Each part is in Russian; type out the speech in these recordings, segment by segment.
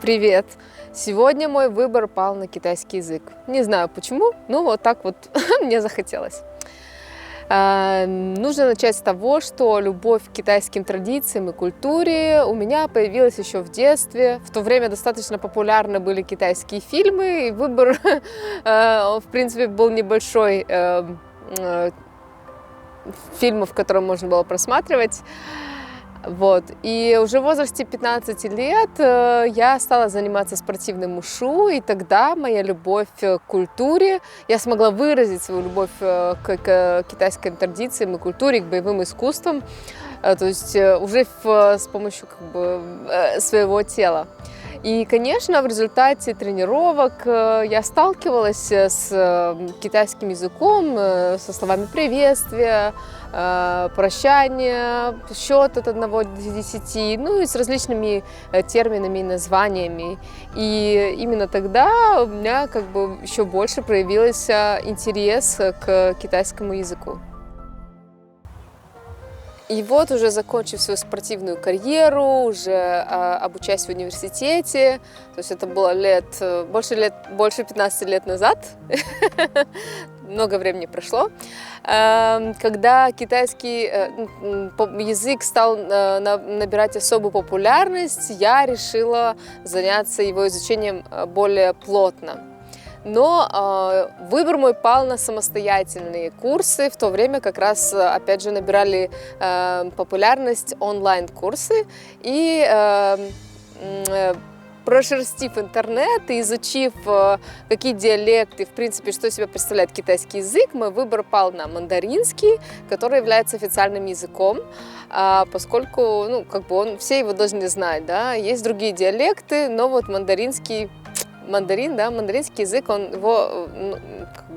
Привет! Сегодня мой выбор пал на китайский язык. Не знаю почему, но вот так вот мне захотелось. Нужно начать с того, что любовь к китайским традициям и культуре у меня появилась еще в детстве. В то время достаточно популярны были китайские фильмы, и выбор, в принципе, был небольшой фильмов, которые можно было просматривать. Вот. И уже в возрасте 15 лет я стала заниматься спортивным ушу, и тогда моя любовь к культуре, я смогла выразить свою любовь к китайским традициям и культуре, к боевым искусствам, то есть уже с помощью своего тела. И, конечно, в результате тренировок я сталкивалась с китайским языком, со словами приветствия, прощания, счет от 1 до 10, ну и с различными терминами и названиями. И именно тогда у меня еще больше проявился интерес к китайскому языку. И вот, уже закончив свою спортивную карьеру, уже обучаясь в университете, то есть это было больше 15 лет назад, много времени прошло, когда китайский язык стал набирать особую популярность, я решила заняться его изучением более плотно. Но выбор мой пал на самостоятельные курсы. В то время как раз, опять же, набирали популярность онлайн-курсы. И прошерстив интернет и изучив, какие диалекты, в принципе, что из себя представляет китайский язык, мой выбор пал на мандаринский, который является официальным языком, поскольку, все его должны знать, да. Есть другие диалекты, но вот мандаринский язык, его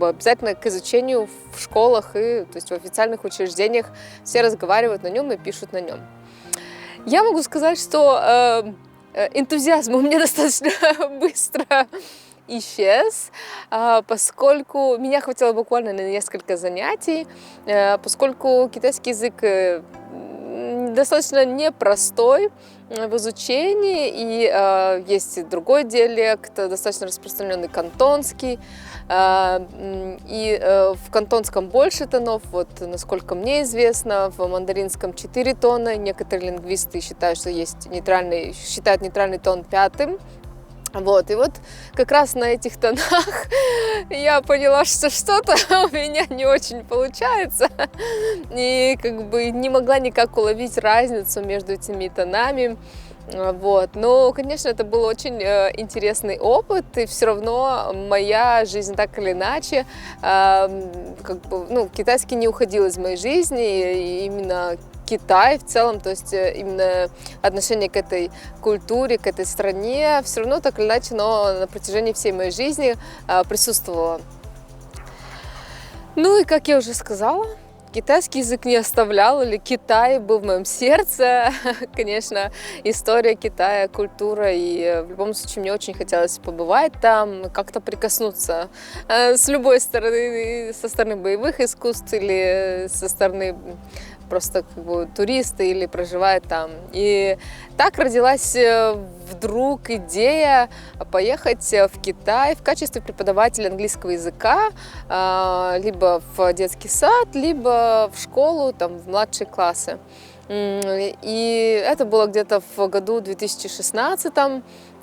обязательно к изучению в школах и, то есть в официальных учреждениях все разговаривают на нем и пишут на нем. Я могу сказать, что энтузиазм у меня достаточно быстро исчез, поскольку меня хватило буквально на несколько занятий, поскольку китайский язык достаточно непростой в изучении, и есть и другой диалект, достаточно распространенный кантонский, и в кантонском больше тонов, вот насколько мне известно, в мандаринском 4 тона, некоторые лингвисты считают, что считают нейтральный тон 5-м. Вот, и вот как раз на этих тонах я поняла, что что-то у меня не очень получается, и не могла никак уловить разницу между этими тонами. Вот. Но, конечно, это был очень интересный опыт, и все равно моя жизнь так или иначе, китайский не уходил из моей жизни, и именно Китай в целом, то есть именно отношение к этой культуре, к этой стране, все равно так или иначе, но на протяжении всей моей жизни присутствовало. Ну и, как я уже сказала, китайский язык не оставлял, или Китай был в моем сердце. Конечно, история Китая, культура, и в любом случае мне очень хотелось побывать там, как-то прикоснуться с любой стороны, со стороны боевых искусств или со стороны просто туриста или проживает там. И так родилась вдруг идея поехать в Китай в качестве преподавателя английского языка, либо в детский сад, либо в школу, в младшие классы. И это было где-то в году 2016,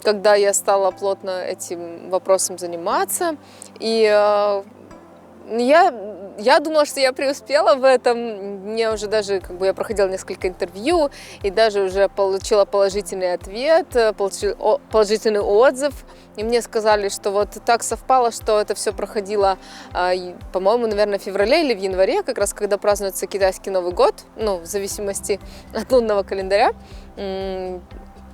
когда я стала плотно этим вопросом заниматься. И я думала, что я преуспела в этом. Мне уже даже, я проходила несколько интервью и даже уже получила положительный ответ, положительный отзыв. И мне сказали, что вот так совпало, что это все проходило, по-моему, наверное, в феврале или в январе, как раз когда празднуется китайский Новый год, в зависимости от лунного календаря.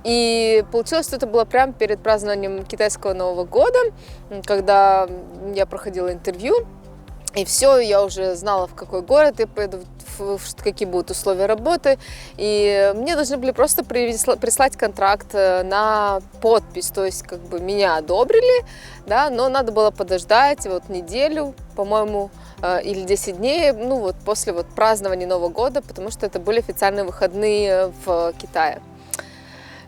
И получилось, что это было прямо перед празднованием китайского Нового года, когда я проходила интервью. И все, я уже знала, в какой город я поеду, какие будут условия работы. И мне должны были просто прислать контракт на подпись. То есть меня одобрили, да, но надо было подождать неделю, по-моему, или 10 дней, после празднования Нового года, потому что это были официальные выходные в Китае.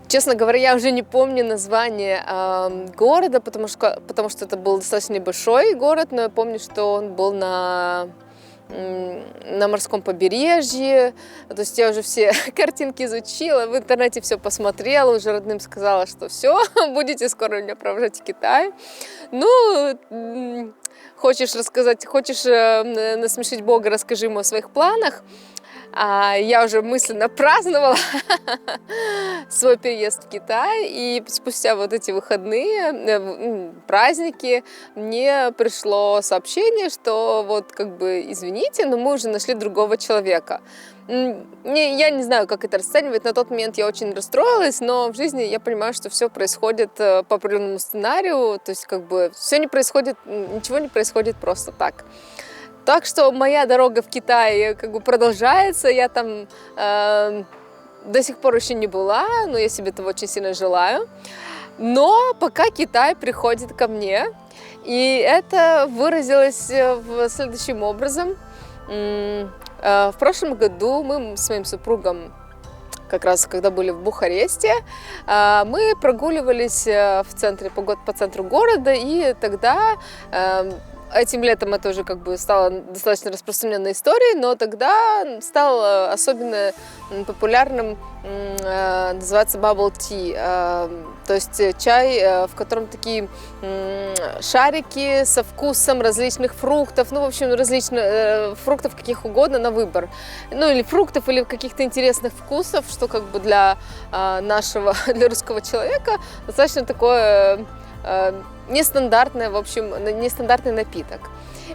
Честно говоря, я уже не помню название города, потому что это был достаточно небольшой город, но я помню, что он был на морском побережье. То есть я уже все картинки изучила, в интернете все посмотрела, уже родным сказала, что все, будете скоро меня провожать в Китай. Ну, хочешь насмешить Бога, расскажи ему о своих планах. Я уже мысленно праздновала свой переезд в Китай, и спустя вот эти выходные, праздники, мне пришло сообщение, что вот как бы извините, но мы уже нашли другого человека. Я не знаю, как это расценивать, на тот момент я очень расстроилась, но в жизни я понимаю, что все происходит по определенному сценарию, то есть как бы ничего не происходит просто так. Так что моя дорога в Китай как бы продолжается, я там до сих пор еще не была, но я себе этого очень сильно желаю. Но пока Китай приходит ко мне, и это выразилось следующим образом. В прошлом году мы с моим супругом, как раз когда были в Бухаресте, мы прогуливались по центру города, и тогда... Этим летом это уже как бы стало достаточно распространенной историей, но тогда стал особенно популярным, называется bubble tea, то есть чай, в котором такие шарики со вкусом различных фруктов, ну, в общем, различных фруктов каких угодно на выбор. Ну, или фруктов, или каких-то интересных вкусов, что как бы для для русского человека достаточно такое... нестандартный напиток.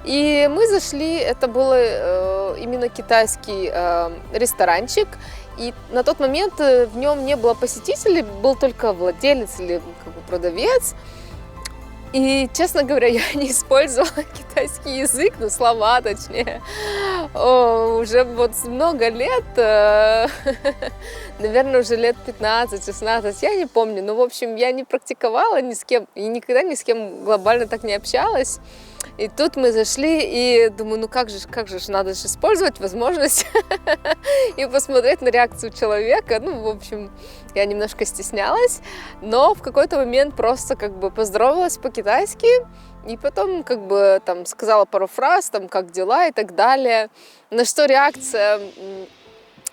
И мы зашли, это был именно китайский ресторанчик, и на тот момент в нем не было посетителей, был только владелец или как бы продавец. И, честно говоря, я не использовала китайский язык, слова точнее, уже вот много лет, наверное, уже лет 15-16, я не помню, но, в общем, я не практиковала ни с кем, и никогда ни с кем глобально так не общалась. И тут мы зашли, и думаю, ну как же, надо же использовать возможность и посмотреть на реакцию человека. Ну, в общем, я немножко стеснялась, но в какой-то момент просто как бы поздоровалась по-китайски, и потом как бы там сказала пару фраз, там, как дела и так далее. На что реакция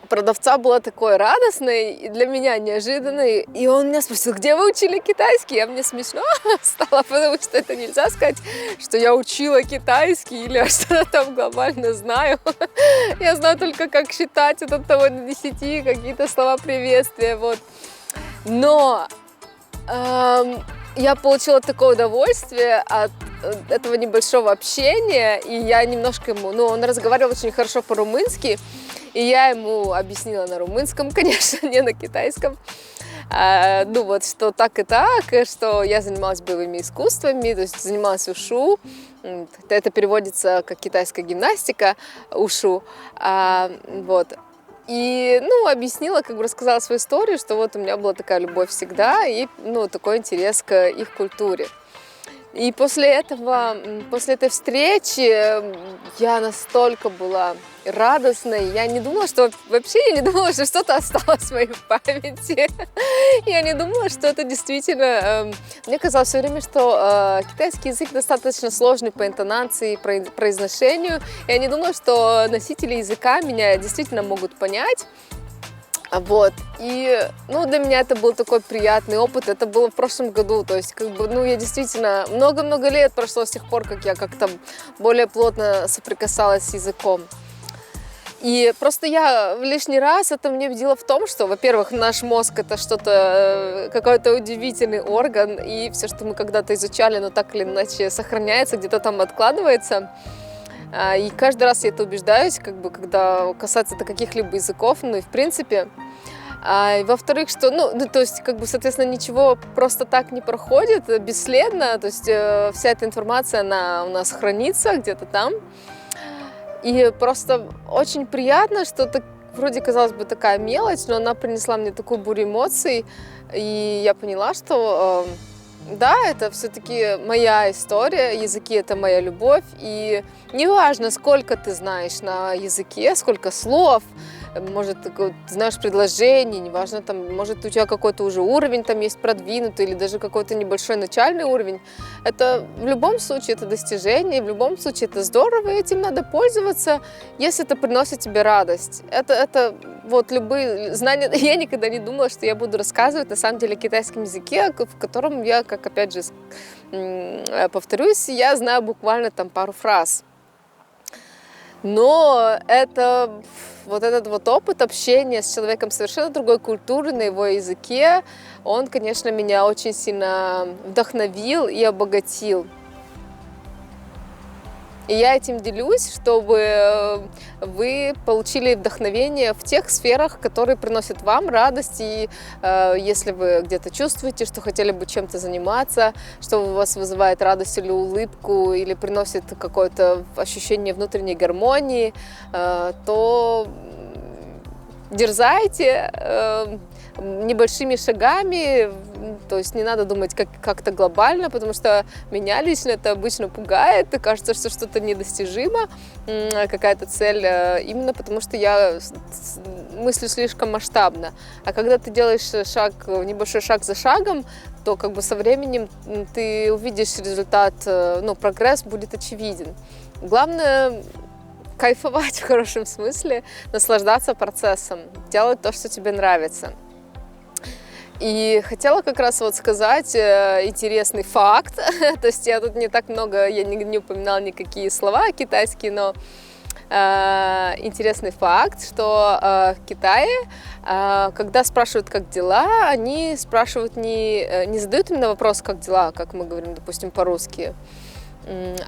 продавца была такой радостной и для меня неожиданной. И он меня спросил, где вы учили китайский? А мне смешно стало, потому что это нельзя сказать, что я учила китайский или что-то там глобально знаю. Я знаю только, как считать от 1 до 10, какие-то слова приветствия. Вот. Но я получила такое удовольствие от этого небольшого общения, и я немножко ему... Ну, он разговаривал очень хорошо по-румынски, и я ему объяснила на румынском, конечно, не на китайском, ну вот, что так и так, что я занималась боевыми искусствами, то есть занималась ушу, это переводится как китайская гимнастика, ушу, вот. И, ну, объяснила, как бы рассказала свою историю, что вот у меня была такая любовь всегда и, ну, такой интерес к их культуре. И после этой встречи я настолько была радостной, я не думала, что что-то осталось в моей памяти. Я не думала, что это действительно... Мне казалось все время, что китайский язык достаточно сложный по интонации, произношению. Я не думала, что носители языка меня действительно могут понять. Вот, и, ну, для меня это был такой приятный опыт, это было в прошлом году, то есть, как бы, ну, я действительно, много-много лет прошло с тех пор, как я как-то более плотно соприкасалась с языком. И просто я лишний раз это мне убедила в том, что, во-первых, наш мозг это что-то, какой-то удивительный орган, и все, что мы когда-то изучали, но так или иначе сохраняется, где-то там откладывается. И каждый раз я это убеждаюсь, как бы, когда касается это каких-либо языков, ну и в принципе. И во-вторых, что, ну, то есть, как бы, соответственно, ничего просто так не проходит бесследно, то есть вся эта информация, она у нас хранится где-то там. И просто очень приятно, что это вроде, казалось бы, такая мелочь, но она принесла мне такую бурю эмоций, и я поняла, что... Да, это все-таки моя история, языки — это моя любовь, и неважно, сколько ты знаешь на языке, сколько слов, может, знаешь предложение, неважно, там, может, у тебя какой-то уже уровень там есть продвинутый или даже какой-то небольшой начальный уровень. Это в любом случае это достижение, в любом случае это здорово, и этим надо пользоваться, если это приносит тебе радость. Это вот любые знания. Я никогда не думала, что я буду рассказывать на самом деле о китайском языке, в котором я, как опять же повторюсь, я знаю буквально там пару фраз. Но этот вот опыт общения с человеком совершенно другой культуры на его языке, он, конечно, меня очень сильно вдохновил и обогатил. И я этим делюсь, чтобы вы получили вдохновение в тех сферах, которые приносят вам радость. И если вы где-то чувствуете, что хотели бы чем-то заниматься, что у вас вызывает радость или улыбку, или приносит какое-то ощущение внутренней гармонии, то дерзайте небольшими шагами, то есть не надо думать как-то глобально, потому что меня лично это обычно пугает, и кажется, что что-то недостижимо, какая-то цель, именно потому что я мыслю слишком масштабно. А когда ты делаешь небольшой шаг за шагом, то как бы со временем ты увидишь результат, прогресс будет очевиден. Главное кайфовать в хорошем смысле, наслаждаться процессом, делать то, что тебе нравится. И хотела как раз вот сказать интересный факт, то есть я тут не так много, я не упоминала никакие слова китайские, но интересный факт, что в Китае, когда спрашивают, как дела, они спрашивают не задают именно вопрос, как дела, как мы говорим, допустим, по-русски,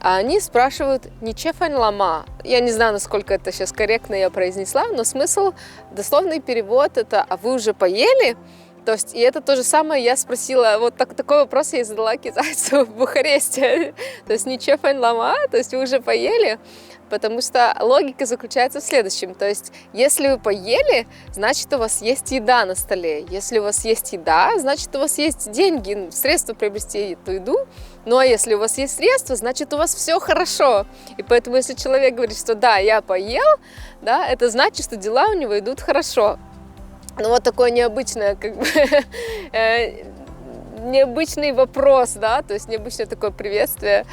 а они спрашивают «Ни че фань лама?». Я не знаю, насколько это сейчас корректно я произнесла, но смысл, дословный перевод это «А вы уже поели?». То есть, и это то же самое я спросила, вот такой вопрос я и задала китайцу в Бухаресте. То есть, «Ни че фань лама?», то есть, вы уже поели? Потому что логика заключается в следующем. То есть, если вы поели, значит, у вас есть еда на столе. Если у вас есть еда, значит, у вас есть деньги, средства приобрести эту еду. Ну, а если у вас есть средства, значит, у вас все хорошо. И поэтому, если человек говорит, что да, я поел, да, это значит, что дела у него идут хорошо. Ну, вот такое необычное, необычный вопрос, да, то есть необычное такое приветствие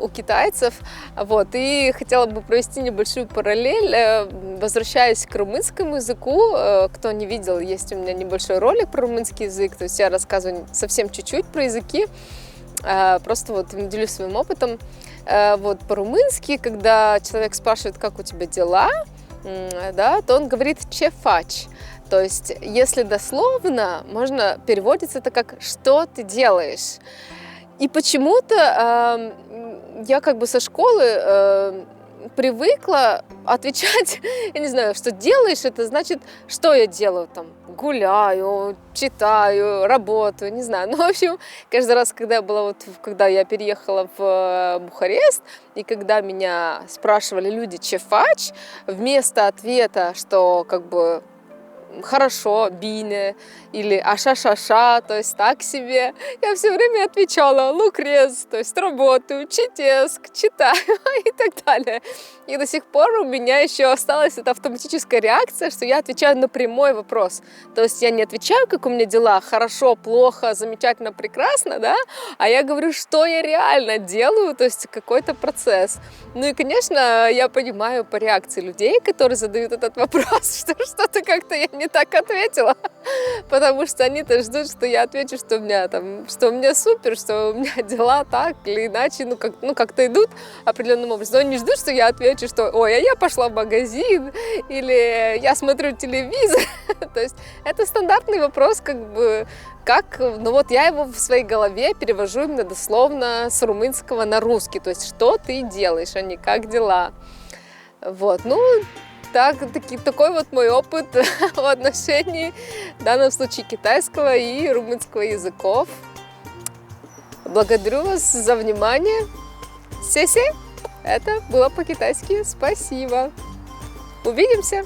у китайцев. Вот, и хотела бы провести небольшую параллель, возвращаясь к румынскому языку. Кто не видел, есть у меня небольшой ролик про румынский язык, то есть я рассказываю совсем чуть-чуть про языки, просто вот делюсь своим опытом. Вот по-румынски, когда человек спрашивает, как у тебя дела, да, то он говорит «че фач?». То есть, если дословно, можно переводится это как «что ты делаешь?». И почему-то я как бы со школы привыкла отвечать, я не знаю, что делаешь, это значит, что я делаю там, гуляю, читаю, работаю, не знаю. Ну, в общем, каждый раз, когда я переехала в Бухарест, и когда меня спрашивали люди «че фач?», вместо ответа, что как бы хорошо, бине, или аша-ша-ша, то есть так себе. Я все время отвечала лукрез, то есть работаю, читеск, читаю и так далее. И до сих пор у меня еще осталась эта автоматическая реакция, что я отвечаю на прямой вопрос. То есть я не отвечаю, как у меня дела, хорошо, плохо, замечательно, прекрасно, да, а я говорю, что я реально делаю, то есть какой-то процесс. Ну и, конечно, я понимаю по реакции людей, которые задают этот вопрос, что что-то как-то я не так ответила, потому что они-то ждут, что я отвечу, что у меня супер, что у меня дела так или иначе, как-то идут определенным образом. Но они ждут, что я отвечу, что ой, а я пошла в магазин, или я смотрю телевизор. То есть это стандартный вопрос, я его в своей голове перевожу именно дословно с румынского на русский. То есть что ты делаешь, а не как дела. Вот, такой вот мой опыт в отношении, в данном случае, китайского и румынского языков. Благодарю вас за внимание. Сеси, это было по-китайски. Спасибо. Увидимся.